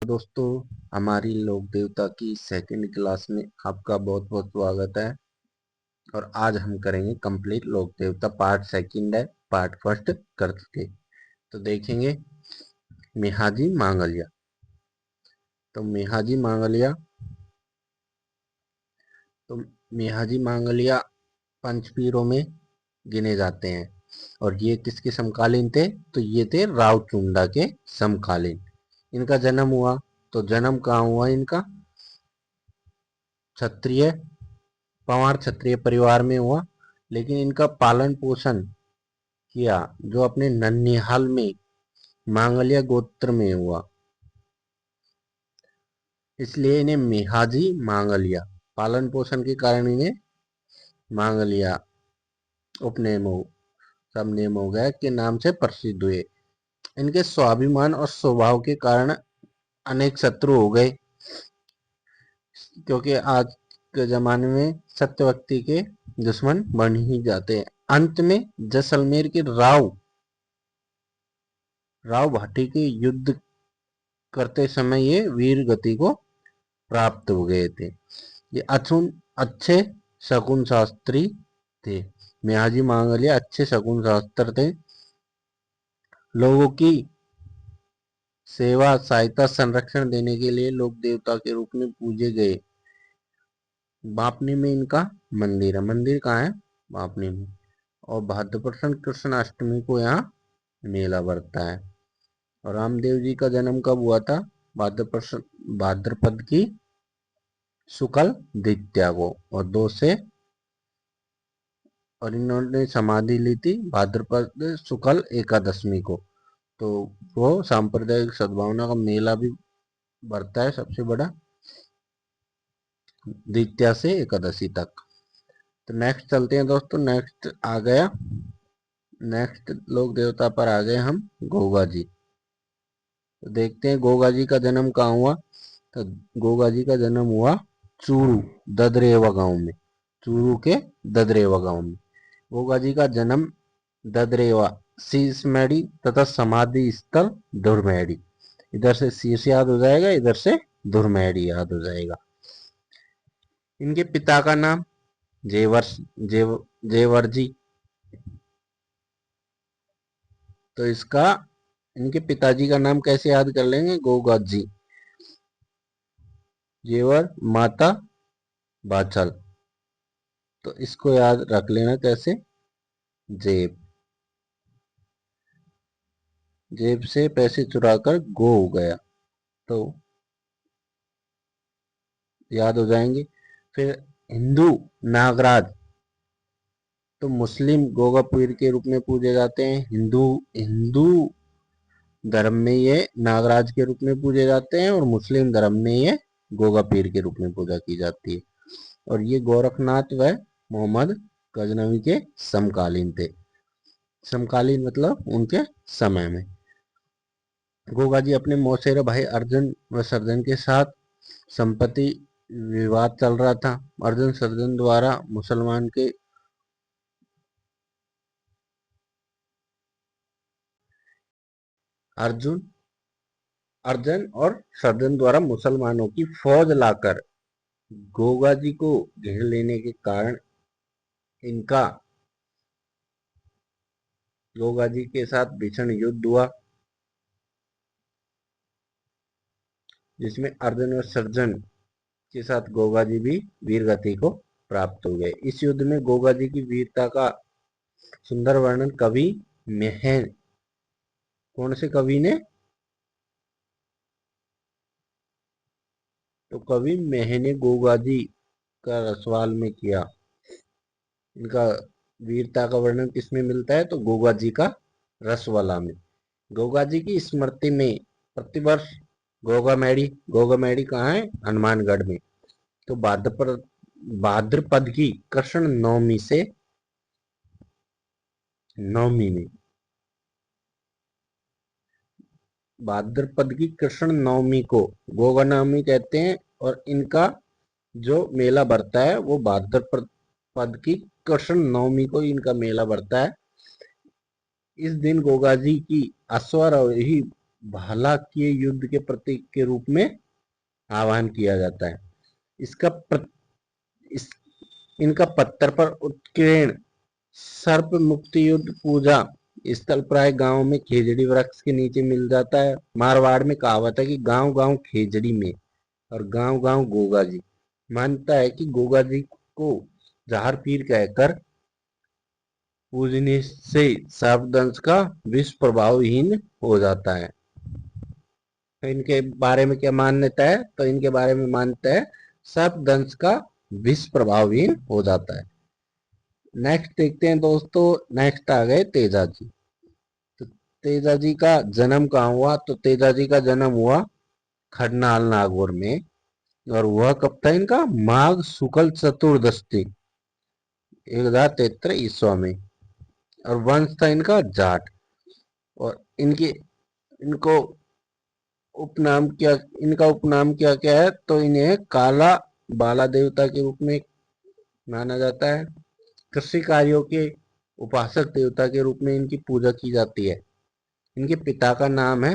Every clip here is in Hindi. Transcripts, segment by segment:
दोस्तों, हमारी लोक देवता की सेकंड क्लास में आपका बहुत बहुत स्वागत है। और आज हम करेंगे कंप्लीट लोक देवता। पार्ट सेकंड है, पार्ट फर्स्ट कर चुके। तो देखेंगे मेहाजी मांगलिया। तो मेहाजी मांगलिया तो मेहाजी मांगलिया पंचपीरों में गिने जाते हैं। और ये किसके समकालीन थे? तो ये थे रावचुंडा के समकालीन। इनका जन्म हुआ, तो जन्म कहाँ हुआ इनका? क्षत्रिय, पवार क्षत्रिय परिवार में हुआ। लेकिन इनका पालन पोषण किया जो अपने नन्हिहाल में मांगलिया गोत्र में हुआ, इसलिए इन्हें मेहाजी मांगलिया, पालन पोषण के कारण इन्हें मांगलिया उपनेम हो सब नेम हो गया के नाम से प्रसिद्ध हुए। इनके स्वाभिमान और स्वभाव के कारण अनेक शत्रु हो गए, क्योंकि आज के जमाने में सत्य व्यक्ति के दुश्मन बन ही जाते हैं। अंत में जैसलमेर के राव भाटी के युद्ध करते समय ये वीर गति को प्राप्त हो गए थे। ये अच्छे शकुन शास्त्री थे। मेहाजी मांगलिया अच्छे शकुन शास्त्र थे। लोगों की सेवा, सहायता, संरक्षण देने के लिए लोक देवता के रूप में पूजे गए। बापनी में इनका मंदिर है। मंदिर कहाँ है? बापनी में। और भाद्रपद कृष्णाष्टमी को यहाँ मेला बढ़ता है। और रामदेव जी का जन्म कब हुआ था? भाद्रपद की शुक्ल द्वितीया को, और और इन्होंने समाधि ली थी भाद्रपद शुक्ल एकादशमी को। तो वो सांप्रदायिक सद्भावना का मेला भी बढ़ता है सबसे बड़ा, द्वितीया से एकादशी तक। तो नेक्स्ट चलते हैं दोस्तों। नेक्स्ट लोक देवता पर आ गए हम, गोगा जी। तो देखते हैं गोगा जी का जन्म कहाँ हुआ। तो गोगा जी का जन्म हुआ चूरू ददरेवा गांव में। चूरू के ददरेवा गांव में गोगा जी का जन्म। ददरेवा शीशमैड़ी तथा समाधि स्थल धुरमैड़ी। इधर से शीश याद हो जाएगा, इधर से धुरमैड़ी याद हो जाएगा। इनके पिता का नाम जेवर जेव जेवर जी। तो इनके पिताजी का नाम कैसे याद कर लेंगे? गोगा जी। जेवर, माता बाचल। तो इसको याद रख लेना कैसे? जेब। जेब से पैसे चुराकर गो हो गया, तो याद हो जाएंगे। फिर हिंदू नागराज, तो मुस्लिम गोगा पीर के रूप में पूजे जाते हैं। हिंदू धर्म में ये नागराज के रूप में पूजे जाते हैं, और मुस्लिम धर्म में ये गोगा पीर के रूप में पूजा की जाती है। और ये गोरखनाथ व मोहम्मद गजनवी के समकालीन थे। समकालीन मतलब उनके समय में। गोगा जी अपने मौसेरे भाई अर्जुन व सर्जन के साथ संपत्ति विवाद चल रहा था। अर्जुन सर्जन द्वारा मुसलमान के अर्जुन अर्जन और सर्जन द्वारा मुसलमानों की फौज लाकर गोगा जी को घेर लेने के कारण इनका गोगा जी के साथ भीषण युद्ध हुआ, जिसमें अर्जुन और सर्जन के साथ गोगा जी भी वीर गति को प्राप्त हो गए। इस युद्ध में गोगा जी की वीरता का सुंदर वर्णन कवि मेहन, कौन से कवि ने? तो कवि मेहने गोगा जी का रसवाल में किया। इनका वीरता का वर्णन किसमें मिलता है? तो गोगा जी का रसवाला में। गोगा जी की स्मृति में प्रतिवर्ष गोगा मैड़ी कहाँ है? हनुमानगढ़ में। तो भाद्रपद की कृष्ण नवमी में भाद्रपद की कृष्ण नवमी को गोगा नवमी कहते हैं। और इनका जो मेला बढ़ता है वो भाद्रपद की कृष्ण नवमी को इनका मेला बढ़ता है। इस दिन गोगा जी की अश्वारोही भाला के युद्ध के प्रतीक के रूप में आह्वान किया जाता है। इसका इस, इनका पत्थर पर उत्कीर्ण सर्प मुक्ति युद्ध पूजा स्थल प्राय गांव में खेजड़ी वृक्ष के नीचे मिल जाता है। मारवाड़ में कहावत है कि गांव गांव खेजड़ी में और गांव गांव गोगा जी। मानता है कि गोगा जी को जहर पीर कहकर पूजने से सर्पदंश का विष प्रभावहीन हो जाता है। तो इनके बारे में क्या मान्यता है? तो इनके बारे में मान्यता है सर्पदंश का विष प्रभावहीन हो जाता है। नेक्स्ट देखते हैं दोस्तों। नेक्स्ट आ गए तेजा जी। तो तेजा जी का जन्म कहाँ हुआ? तो तेजा जी का जन्म हुआ खडनाल नागौर में। और वह कब था इनका? माघ शुक्ल चतुर्दशी 1073 ईस्वा में। और वंश था इनका जाट। और इनको उपनाम क्या, इनका उपनाम क्या क्या है? तो इन्हें काला बाला देवता के रूप में माना जाता है। कृषि कार्यों के उपासक देवता के रूप में इनकी पूजा की जाती है। इनके पिता का नाम है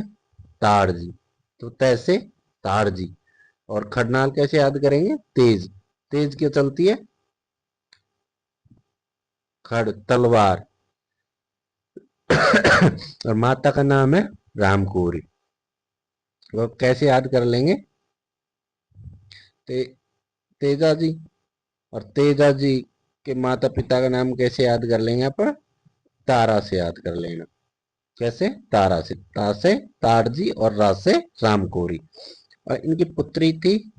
ताड़ जी। तो तैसे ताड़ जी। और खडनाल कैसे याद करेंगे? तेज। तेज क्या चलती है? खड़, तलवार। और माता का नाम है रामकोरी। वो कैसे याद कर लेंगे? ते, तेजा जी। और तेजा जी के माता पिता का नाम कैसे याद कर लेंगे? आप तारा से याद कर लेना। कैसे? तारा से। ता से ताड़ जी और रा से रामकोरी। और इनकी पुत्री थी।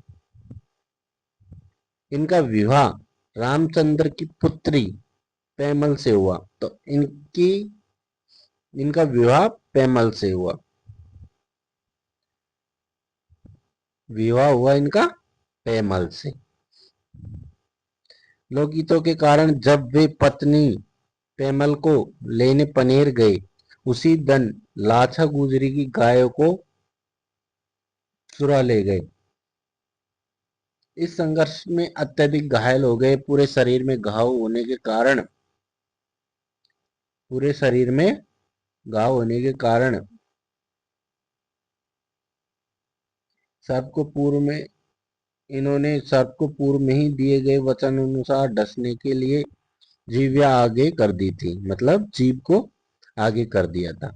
इनका विवाह रामचंद्र की पुत्री पैमल से हुआ। तो इनका विवाह पैमल से हुआ। विवाह हुआ इनका पैमल से। लोकगीतों के कारण जब वे पत्नी पैमल को लेने पनेर गए, उसी दिन लाछा गुजरी की गायों को चुरा ले गए। इस संघर्ष में अत्यधिक घायल हो गए। पूरे शरीर में घाव होने के कारण सर्प को पूर्व में इन्होंने सर्प को पूर्व में ही दिए गए वचन अनुसार डसने के लिए जीव्या आगे कर दी थी। मतलब जीव को आगे कर दिया था।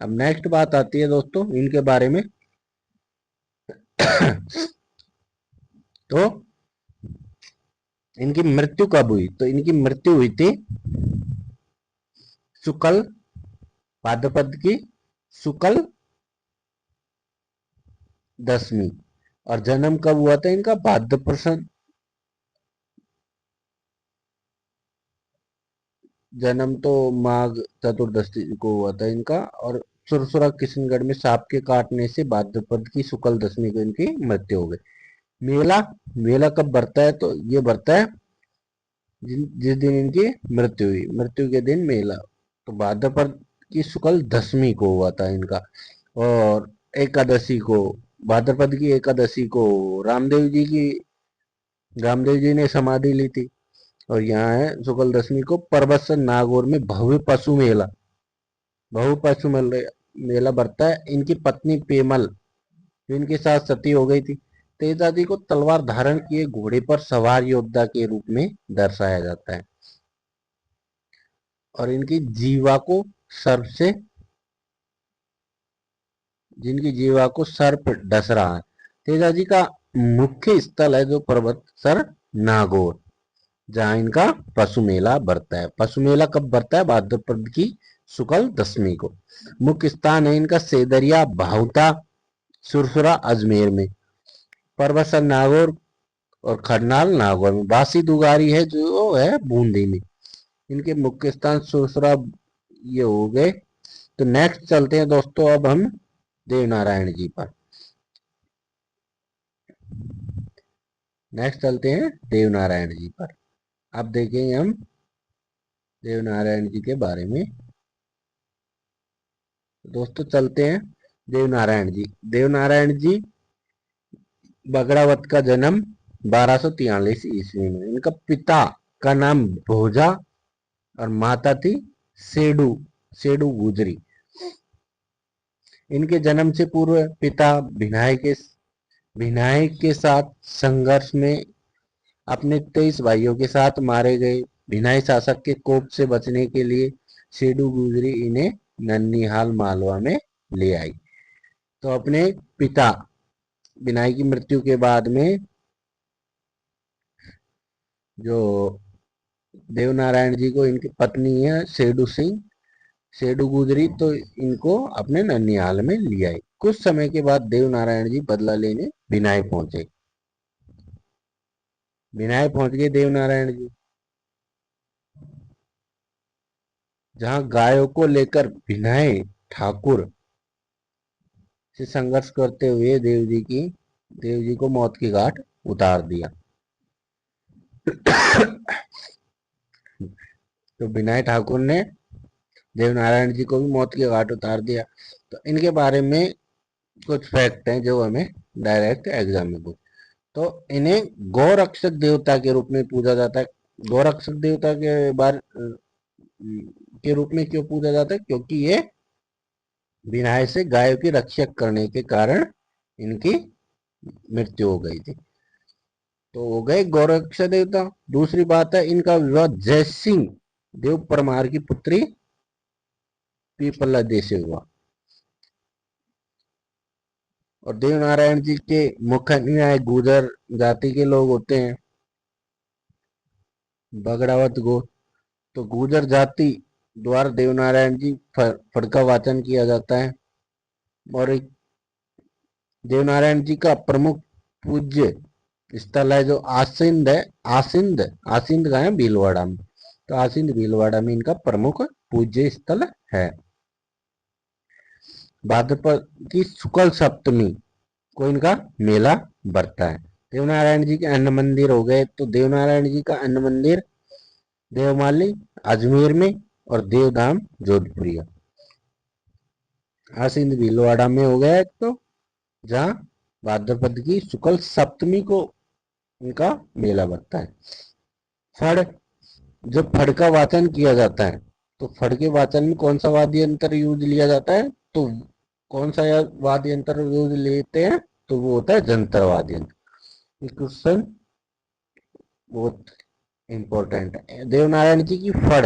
अब नेक्स्ट बात आती है दोस्तों इनके बारे में। तो इनकी मृत्यु कब हुई? तो इनकी मृत्यु हुई थी शुक्ल भाद्रपद की शुक्ल दशमी। और जन्म कब हुआ था इनका? भाद्रपद। जन्म तो माघ चतुर्दशी को हुआ था इनका। और सुरसुरा किशनगढ़ में सांप के काटने से भाद्रपद की शुक्ल दशमी को इनकी मृत्यु हो गई। मेला मेला कब बढ़ता है? तो ये बढ़ता है जिस दिन इनकी मृत्यु हुई, मृत्यु के दिन मेला। तो भाद्रपद की शुक्ल दशमी को हुआ था इनका। और एकादशी को, भाद्रपद की एकादशी को रामदेव जी ने समाधि ली थी। और यहाँ है शुक्ल दशमी को परबत्सर नागौर में भव्य पशु मेला बढ़ता है। इनकी पत्नी पेमल जो इनके साथ सती हो गई थी। तेजाजी को तलवार धारण किए घोड़े पर सवार योद्धा के रूप में दर्शाया जाता है। और इनकी जीवा को सर्प से जिनकी जीवा को सर्प डस रहा है। तेजाजी का मुख्य स्थल है जो पर्वत सर नागौर, जहां इनका पशु मेला बढ़ता है। पशु मेला कब बढ़ता है? भाद्रपद की शुक्ल दशमी को। मुख्य स्थान है इनका सेदरिया, भावता, सुरसुरा अजमेर में। परबतसर नागौर और खरनाल नागौर में। बासी दुगारी है जो है बूंदी में। इनके मुख्य स्थान सुरसुरा ये हो गए। तो नेक्स्ट चलते हैं दोस्तों अब हम देवनारायण जी पर। नेक्स्ट चलते हैं देवनारायण जी पर। अब देखेंगे हम देवनारायण जी के बारे में। दोस्तों चलते हैं देवनारायण जी। देवनारायण जी बगड़ावत का जन्म 1243 ईस्वी में। इनका पिता का नाम भोजा और माता थी सेडू सेडू गुजरी। इनके जन्म से पूर्व पिता भिनाई के साथ संघर्ष में अपने 23 भाइयों के साथ मारे गए। भिनाई शासक के कोप से बचने के लिए सेडू गुजरी इन्हें नन्नीहाल मालवा में ले आई। तो अपने पिता भिनाई की मृत्यु के बाद में जो देवनारायण जी को इनकी पत्नी है सेडू गुजरी, तो इनको अपने ननिहाल में लिया। कुछ समय के बाद देवनारायण जी बदला लेने बिनाई पहुंचे। बिनाई पहुंच गए देवनारायण जी, जहां गायों को लेकर बिनाई ठाकुर से संघर्ष करते हुए देव जी को मौत की घाट उतार दिया। तो बिनाई ठाकुर ने देवनारायण जी को भी मौत की घाट उतार दिया। तो इनके बारे में कुछ फैक्ट हैं जो हमें डायरेक्ट एग्जाम में पूछ। तो इन्हें गौरक्षक देवता के रूप में पूजा जाता है। गौरक्षक देवता के रूप में क्यों पूजा जाता है? क्योंकि ये बिनाई से गायों की रक्षा करने के कारण इनकी मृत्यु हो गई थी। तो हो गए गौरक्षक देवता। दूसरी बात है, इनका विवाह जयसिंह देव परमार की पुत्री पीपला दे से हुआ। और देवनारायण जी के मुख्य अनुयायी गुर्जर जाति के लोग होते हैं, बगड़ावत गो। तो गुर्जर जाति द्वारा देवनारायण जी फड़का वाचन किया जाता है। और एक देवनारायण जी का प्रमुख पूज्य स्थल है जो आसिंद है। आसिंद का है भीलवाड़ा में। तो आसिंद भीलवाड़ा में इनका प्रमुख पूज्य स्थल है। भाद्रपद की शुक्ल सप्तमी को इनका मेला बढ़ता है। देवनारायण जी के अन्न मंदिर हो गए। तो देवनारायण जी का अन्न मंदिर देवमाली अजमेर में और देवधाम जोधपुरिया आसिंद भीलवाड़ा में हो गया। तो जहाँ भाद्रपद की शुक्ल सप्तमी को इनका मेला बढ़ता है। फड़, जब फड़ का वाचन किया जाता है तो फड़ के वाचन में कौन सा वाद्य यंत्र यूज लिया जाता है? तो कौन सा वाद्य यंत्र यूज लेते हैं? तो वो होता है जंतर वाद्य यंत्र। क्वेश्चन बहुत इंपॉर्टेंट है। देवनारायण जी की फड़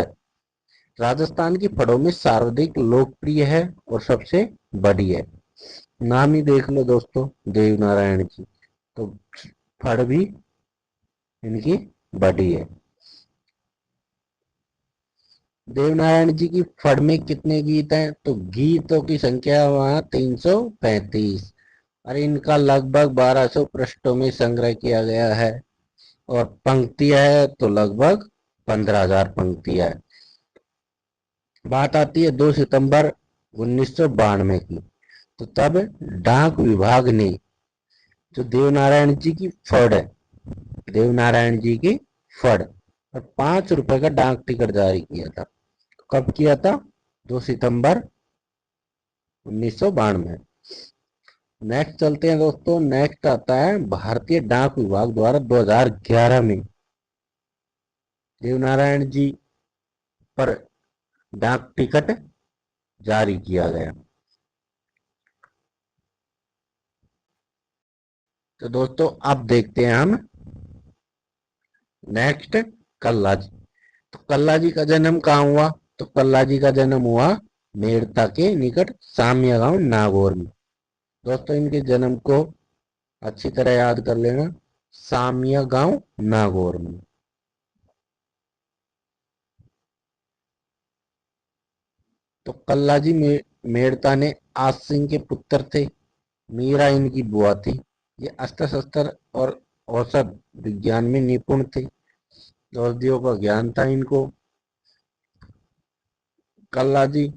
राजस्थान की फड़ों में सर्वाधिक लोकप्रिय है और सबसे बड़ी है। नाम ही देख लो दोस्तों, देवनारायण जी। तो फड़ भी इनकी बड़ी है। देवनारायण जी की फड़ में कितने गीत हैं? तो गीतों की संख्या वहां 335 और इनका लगभग 1200 पृष्ठों में संग्रह किया गया है। और पंक्तियां है तो लगभग 15,000 पंक्तियां है। बात आती है 2 सितंबर 1992 की। तो तब डाक विभाग ने जो देवनारायण जी की फड़ है, देवनारायण जी की फड़ और 5 रुपए का डाक टिकट जारी किया था। कब किया था? 2 सितंबर 1992। नेक्स्ट चलते हैं दोस्तों। नेक्स्ट आता है भारतीय डाक विभाग द्वारा 2011 में देवनारायण जी पर डाक टिकट जारी किया गया। तो दोस्तों अब देखते हैं हम नेक्स्ट कल्ला जी। तो कल्ला जी का जन्म कहाँ हुआ? तो कल्ला जी का जन्म हुआ मेड़ता के निकट सामिया गांव नागौर में। दोस्तों इनके जन्म को अच्छी तरह याद कर लेना, सामिया गांव नागौर में। तो कल्ला जी मेड़ता ने आज सिंह के पुत्र थे। मीरा इनकी बुआ थी। ये अस्त्र शस्त्र और औषध विज्ञान में निपुण थे। औषधियों का ज्ञान था इनको। कल्ला जी,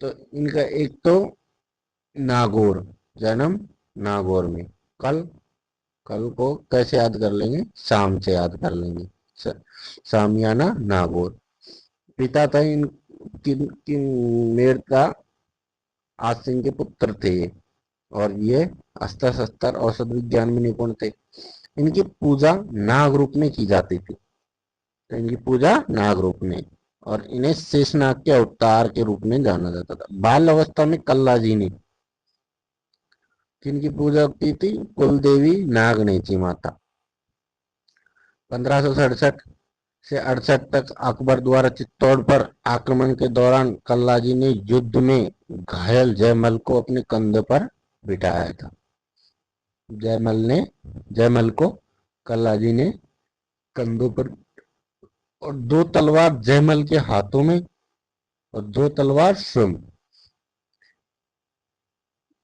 तो इनका एक तो नागौर, जन्म नागौर में। कल कल को कैसे याद कर लेंगे? शाम से याद कर लेंगे। सामियाना नागौर। पिता था इन किन मेड़ता आज सिंह के पुत्र थे और ये अस्त्र शस्त्र औषध विज्ञान में निपुण थे। इनकी पूजा नाग रूप में की जाती थी। तो इनकी पूजा नाग रूप में और इन्हें शेषनाग के अवतार के रूप में जाना जाता था। बाल अवस्था में कल्ला जी ने किनकी पूजा की थी? कुल देवी नागनेची माता। 1567 से 68 तक अकबर द्वारा चित्तौड़ पर आक्रमण के दौरान कल्लाजी ने युद्ध में घायल जयमल को अपने कंधे पर बिठाया था। जयमल को कल्लाजी ने कंधों पर, और 2 तलवार जयमल के हाथों में और 2 तलवार स्वयं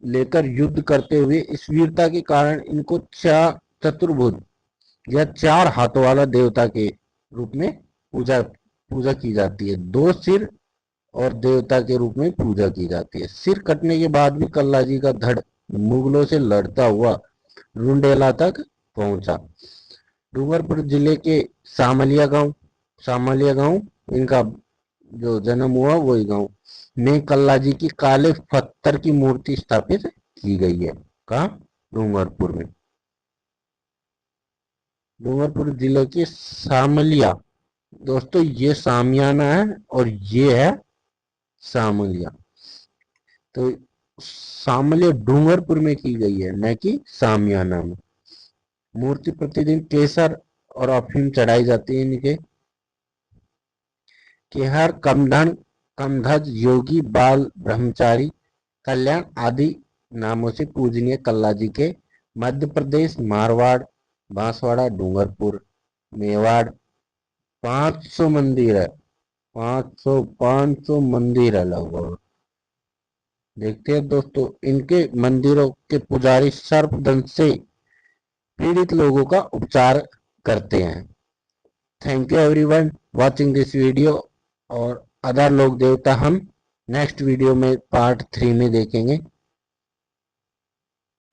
लेकर युद्ध करते हुए इस वीरता के कारण इनको चतुर्भुज या 4 हाथों वाला देवता के रूप में पूजा पूजा की जाती है। 2 सिर और देवता के रूप में पूजा की जाती है। सिर कटने के बाद भी कल्लाजी का धड़ मुगलों से लड़ता हुआ रुंडेला तक पहुंचा। डूंगरपुर जिले के सामलिया गांव इनका जो जन्म हुआ वही गांव में कल्लाजी की काले पत्थर की मूर्ति स्थापित की गई है। कहाँ? डूंगरपुर में। डूंगरपुर जिले के सामलिया, दोस्तों ये सामियाना है और ये है सामलिया। तो सामलिया डूंगरपुर में की गई है, न कि सामियाना में। मूर्ति प्रतिदिन केसर और अफीम चढ़ाई जाती है इनके। केहर, कमधज, योगी, बाल ब्रह्मचारी, कल्याण आदि नामों से पूजनीय कल्लाजी के मध्य प्रदेश, मारवाड़, बांसवाड़ा, डूंगरपुर, मेवाड़ 500 मंदिर है। 500 मंदिर है लगभग। देखते हैं दोस्तों, इनके मंदिरों के पुजारी सर्पदंश से पीड़ित लोगों का उपचार करते हैं। Thank you everyone watching this video, और अदर लोक देवता हम नेक्स्ट वीडियो में पार्ट 3 में देखेंगे।